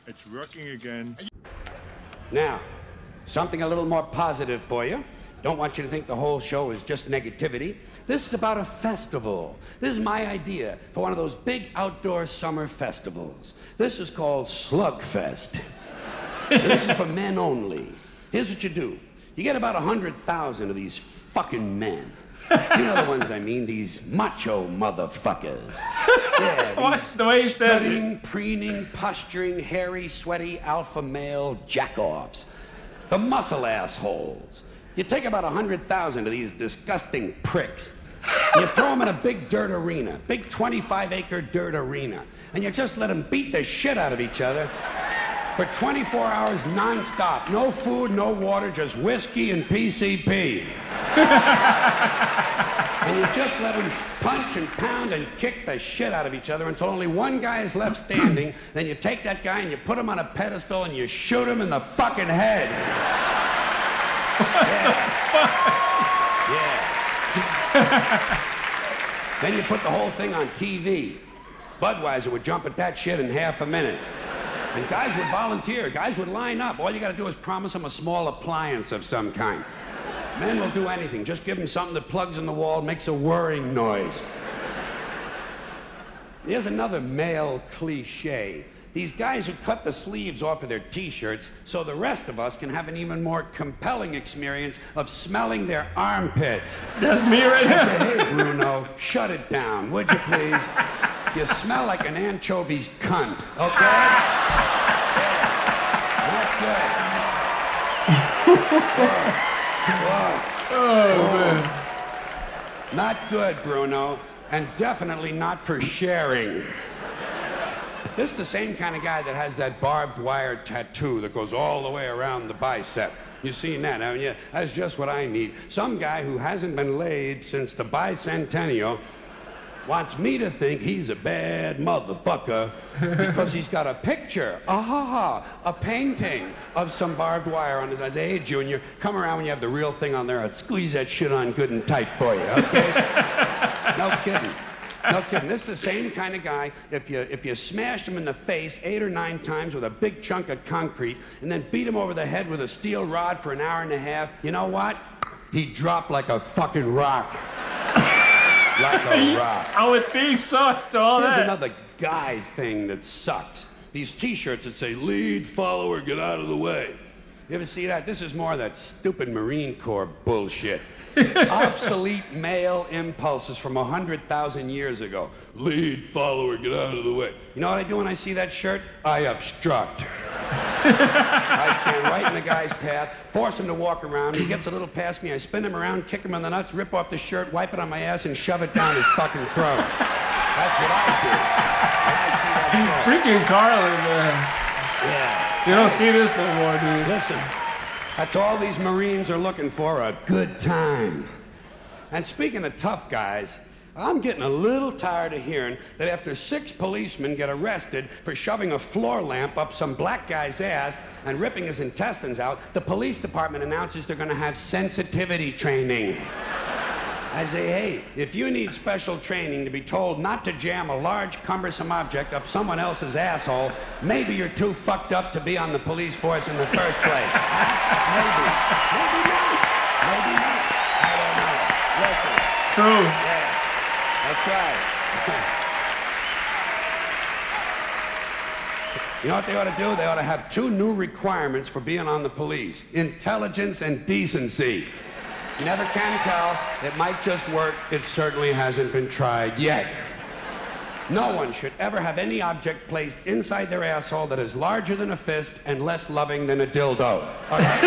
It's working again. Now, something a little more positive for you. Don't want you to think the whole show is just negativity. This is about a festival. This is my idea for one of those big outdoor summer festivals. This is called Slugfest. This is for men only. Here's what you do. You get about 100,000 of these fucking men. You know the ones I mean, these macho motherfuckers. Yeah, The way he says strutting, preening, posturing, hairy, sweaty, alpha male jack-offs. The muscle assholes. You take about 100,000 of these disgusting pricks. You throw them in a big dirt arena, big 25-acre dirt arena, and you just let them beat the shit out of each other for 24 hours non-stop. No food, no water, just whiskey and PCP. And you just let them punch and pound and kick the shit out of each other until only one guy is left standing. Then you take that guy and you put him on a pedestal and you shoot him in the fucking head. Yeah. Then you put the whole thing on TV. Budweiser would jump at that shit in half a minute. And guys would volunteer. Guys would line up. All you got to do is promise them a small appliance of some kind. Men will do anything. Just give them something that plugs in the wall, makes a whirring noise. Here's another male cliche. These guys who cut the sleeves off of their T-shirts so the rest of us can have an even more compelling experience of smelling their armpits. That's me right now. I say, hey, Bruno, shut it down, would you please? You smell like an anchovy's cunt, okay? Yeah, Man. not good, Bruno, and definitely not for sharing. This is the same kind of guy that has that barbed wire tattoo that goes all the way around the bicep. You've seen that, haven't you? That's just what I need. Some guy who hasn't been laid since the bicentennial wants me to think he's a bad motherfucker because he's got a picture, a painting of some barbed wire on his eyes. Hey, Junior, come around when you have the real thing on there. I'll squeeze that shit on good and tight for you, okay? No kidding. No kidding. This is the same kind of guy. If you smashed him in the face 8 or 9 times with a big chunk of concrete and then beat him over the head with a steel rod for an hour and a half, you know what? He'd drop like a fucking rock. Like a rock. I would think so after all Here's that. another guy thing that sucks. These T-shirts that say, lead, follower, get out of the way. You ever see that? This is more of that stupid Marine Corps bullshit. Obsolete male impulses from 100,000 years ago. Lead, follower, get out of the way. You know what I do when I see that shirt? I obstruct. I stand right in the guy's path, force him to walk around. He gets a little past me. I spin him around, kick him in the nuts, rip off the shirt, wipe it on my ass, and shove it down his fucking throat. That's what I do when I see that shirt. Freaking Carlin-Man. Yeah. You don't see this no more, dude. Listen, that's all these Marines are looking for, a good time. And speaking of tough guys, I'm getting a little tired of hearing that after 6 policemen get arrested for shoving a floor lamp up some black guy's ass and ripping his intestines out, the police department announces they're going to have sensitivity training. I say, hey, if you need special training to be told not to jam a large, cumbersome object up someone else's asshole, maybe you're too fucked up to be on the police force in the first place. Maybe. Maybe not. Maybe not. I don't know. Listen. True. Yeah, that's right. You know what they ought to do? They ought to have 2 new requirements for being on the police: intelligence and decency. You never can tell. It might just work. It certainly hasn't been tried yet. No one should ever have any object placed inside their asshole that is larger than a fist and less loving than a dildo. All right?